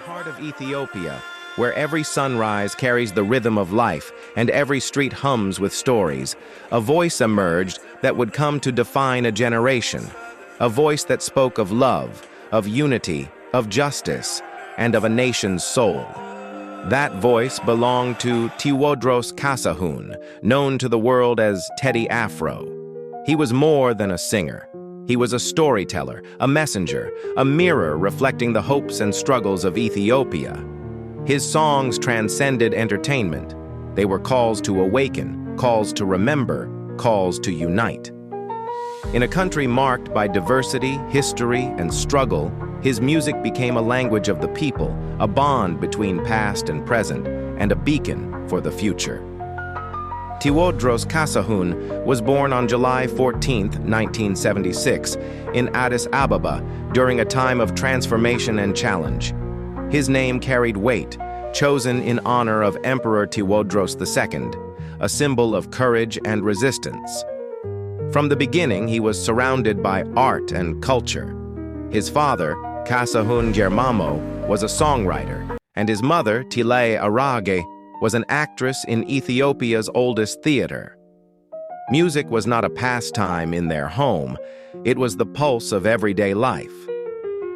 heart of Ethiopia, where every sunrise carries the rhythm of life and every street hums with stories, a voice emerged that would come to define a generation. A voice that spoke of love, of unity, of justice, and of a nation's soul. That voice belonged to Tewodros Kassahun, known to the world as Teddy Afro. He was more than a singer. He was a storyteller, a messenger, a mirror reflecting the hopes and struggles of Ethiopia. His songs transcended entertainment. They were calls to awaken, calls to remember, calls to unite. In a country marked by diversity, history, and struggle, his music became a language of the people, a bond between past and present, and a beacon for the future. Tewodros Kassahun was born on July 14, 1976, in Addis Ababa during a time of transformation and challenge. His name carried weight, chosen in honor of Emperor Tewodros II, a symbol of courage and resistance. From the beginning, he was surrounded by art and culture. His father, Kassahun Germamo, was a songwriter, and his mother, Teddy Afro, was an actress in Ethiopia's oldest theater. Music was not a pastime in their home, it was the pulse of everyday life.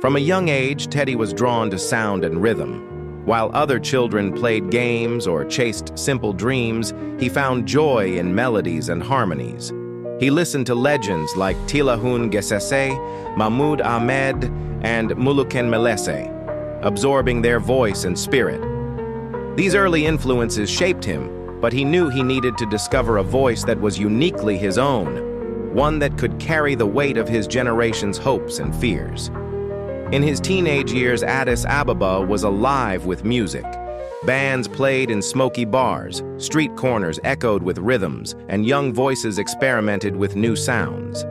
From a young age, Teddy was drawn to sound and rhythm. While other children played games or chased simple dreams, he found joy in melodies and harmonies. He listened to legends like Tewodros Kassahun, Mahmoud Ahmed, and Muluken Melese, absorbing their voice and spirit. These early influences shaped him, but he knew he needed to discover a voice that was uniquely his own, one that could carry the weight of his generation's hopes and fears. In his teenage years, Addis Ababa was alive with music. Bands played in smoky bars, street corners echoed with rhythms, and young voices experimented with new sounds.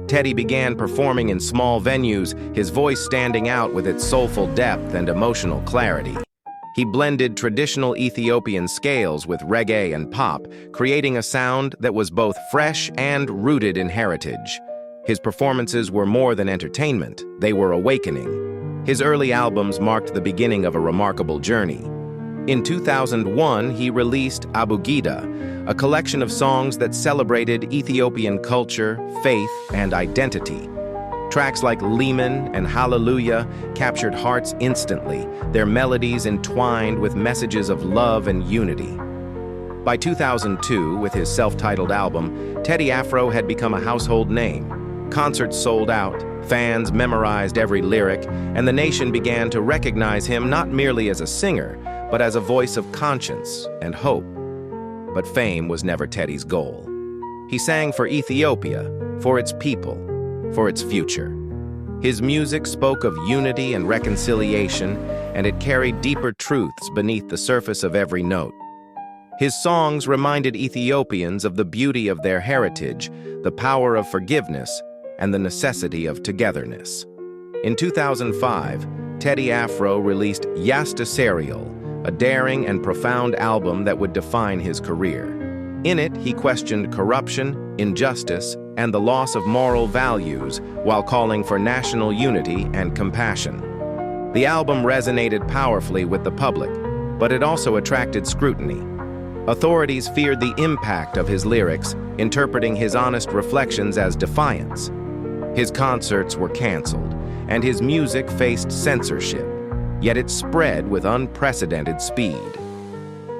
Teddy began performing in small venues, his voice standing out with its soulful depth and emotional clarity. He blended traditional Ethiopian scales with reggae and pop, creating a sound that was both fresh and rooted in heritage. His performances were more than entertainment, they were awakening. His early albums marked the beginning of a remarkable journey. In 2001, he released Abugida, a collection of songs that celebrated Ethiopian culture, faith, and identity. Tracks like Leman and Hallelujah captured hearts instantly, their melodies entwined with messages of love and unity. By 2002, with his self-titled album, Teddy Afro had become a household name. Concerts sold out, fans memorized every lyric, and the nation began to recognize him not merely as a singer, but as a voice of conscience and hope. But fame was never Teddy's goal. He sang for Ethiopia, for its people, for its future. His music spoke of unity and reconciliation, and it carried deeper truths beneath the surface of every note. His songs reminded Ethiopians of the beauty of their heritage, the power of forgiveness, and the necessity of togetherness. In 2005, Teddy Afro released Yasta Serial, a daring and profound album that would define his career. In it, he questioned corruption, injustice, and the loss of moral values while calling for national unity and compassion. The album resonated powerfully with the public, but it also attracted scrutiny. Authorities feared the impact of his lyrics, interpreting his honest reflections as defiance. His concerts were canceled, and his music faced censorship, yet it spread with unprecedented speed.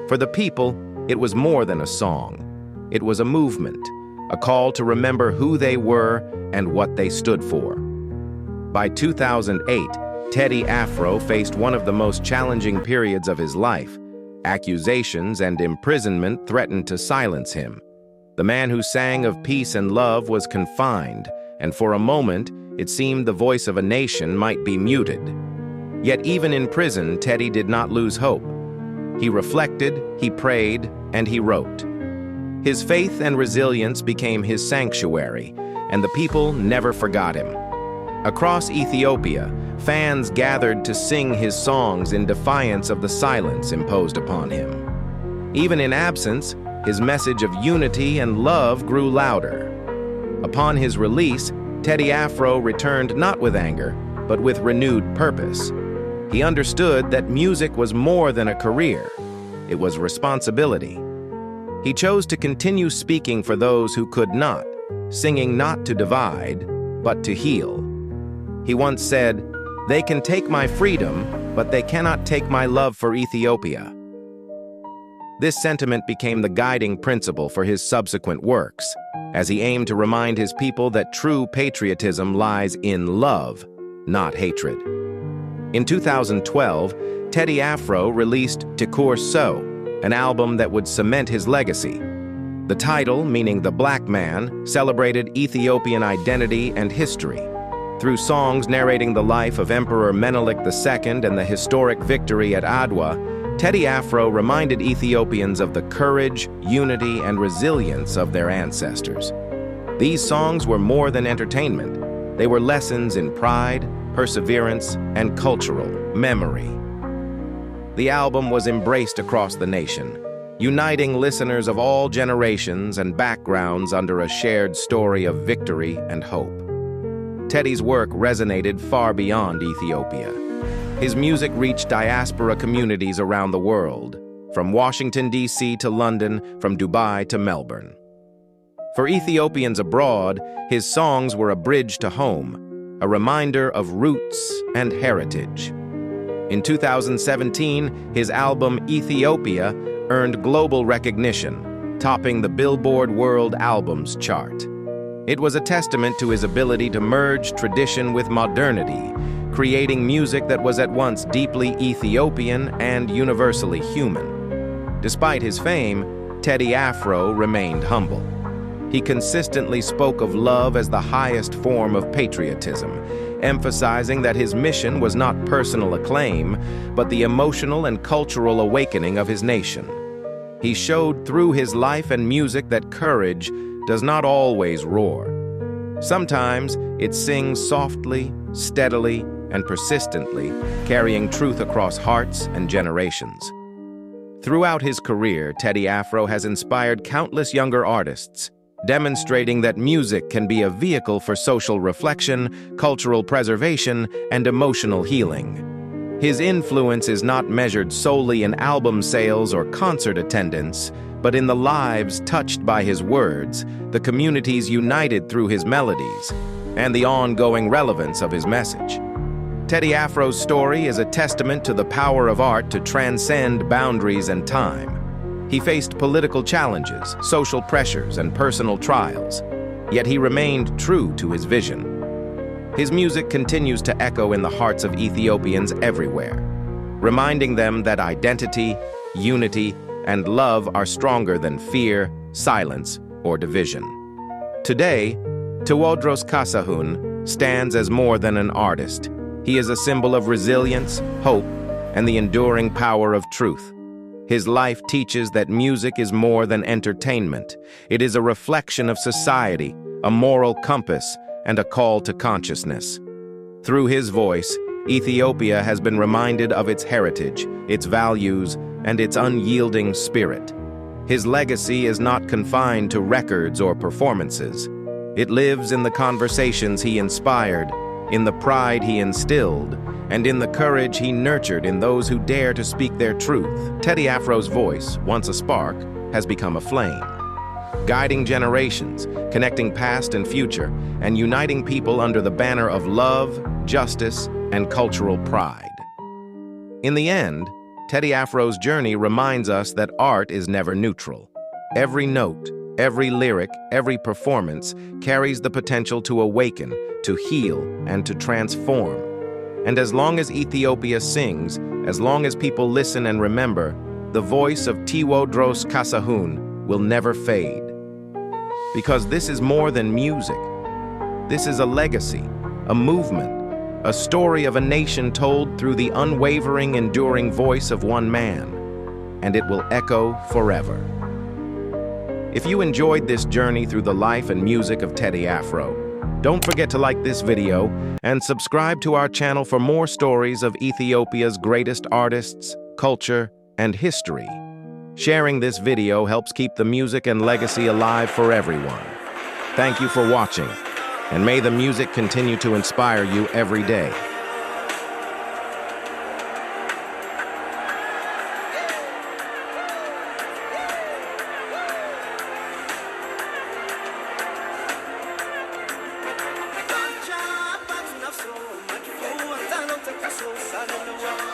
For the people, it was more than a song. It was a movement, a call to remember who they were and what they stood for. By 2008, Teddy Afro faced one of the most challenging periods of his life. Accusations and imprisonment threatened to silence him. The man who sang of peace and love was confined, and for a moment, it seemed the voice of a nation might be muted. Yet even in prison, Teddy did not lose hope. He reflected, he prayed, and he wrote. His faith and resilience became his sanctuary, and the people never forgot him. Across Ethiopia, fans gathered to sing his songs in defiance of the silence imposed upon him. Even in absence, his message of unity and love grew louder. Upon his release, Teddy Afro returned not with anger, but with renewed purpose. He understood that music was more than a career. It was responsibility. He chose to continue speaking for those who could not, singing not to divide, but to heal. He once said, "They can take my freedom, but they cannot take my love for Ethiopia." This sentiment became the guiding principle for his subsequent works, as he aimed to remind his people that true patriotism lies in love, not hatred. In 2012, Teddy Afro released Tewodros Kassahun, an album that would cement his legacy. The title, meaning the black man, celebrated Ethiopian identity and history. Through songs narrating the life of Emperor Menelik II and the historic victory at Adwa, Teddy Afro reminded Ethiopians of the courage, unity, and resilience of their ancestors. These songs were more than entertainment. They were lessons in pride, perseverance, and cultural memory. The album was embraced across the nation, uniting listeners of all generations and backgrounds under a shared story of victory and hope. Teddy's work resonated far beyond Ethiopia. His music reached diaspora communities around the world, from Washington, D.C. to London, from Dubai to Melbourne. For Ethiopians abroad, his songs were a bridge to home, a reminder of roots and heritage. In 2017, his album Ethiopia earned global recognition, topping the Billboard World Albums chart. It was a testament to his ability to merge tradition with modernity, creating music that was at once deeply Ethiopian and universally human. Despite his fame, Teddy Afro remained humble. He consistently spoke of love as the highest form of patriotism, emphasizing that his mission was not personal acclaim, but the emotional and cultural awakening of his nation. He showed through his life and music that courage does not always roar. Sometimes it sings softly, steadily, and persistently, carrying truth across hearts and generations. Throughout his career, Teddy Afro has inspired countless younger artists, demonstrating that music can be a vehicle for social reflection, cultural preservation, and emotional healing. His influence is not measured solely in album sales or concert attendance, but in the lives touched by his words, the communities united through his melodies, and the ongoing relevance of his message. Teddy Afro's story is a testament to the power of art to transcend boundaries and time. He faced political challenges, social pressures, and personal trials, yet he remained true to his vision. His music continues to echo in the hearts of Ethiopians everywhere, reminding them that identity, unity, and love are stronger than fear, silence, or division. Today, Tewodros Kassahun stands as more than an artist. He is a symbol of resilience, hope, and the enduring power of truth. His life teaches that music is more than entertainment. It is a reflection of society, a moral compass, and a call to consciousness. Through his voice, Ethiopia has been reminded of its heritage, its values, and its unyielding spirit. His legacy is not confined to records or performances. It lives in the conversations he inspired, in the pride he instilled, and in the courage he nurtured in those who dare to speak their truth. Teddy Afro's voice, once a spark, has become a flame, guiding generations, connecting past and future, and uniting people under the banner of love, justice, and cultural pride. In the end, Teddy Afro's journey reminds us that art is never neutral. Every note, every lyric, every performance carries the potential to awaken, to heal, and to transform. And as long as Ethiopia sings, as long as people listen and remember, the voice of Tewodros Kassahun will never fade. Because this is more than music. This is a legacy, a movement, a story of a nation told through the unwavering, enduring voice of one man, and it will echo forever. If you enjoyed this journey through the life and music of Teddy Afro, don't forget to like this video and subscribe to our channel for more stories of Ethiopia's greatest artists, culture, and history. Sharing this video helps keep the music and legacy alive for everyone. Thank you for watching, and may the music continue to inspire you every day. so sad in the world.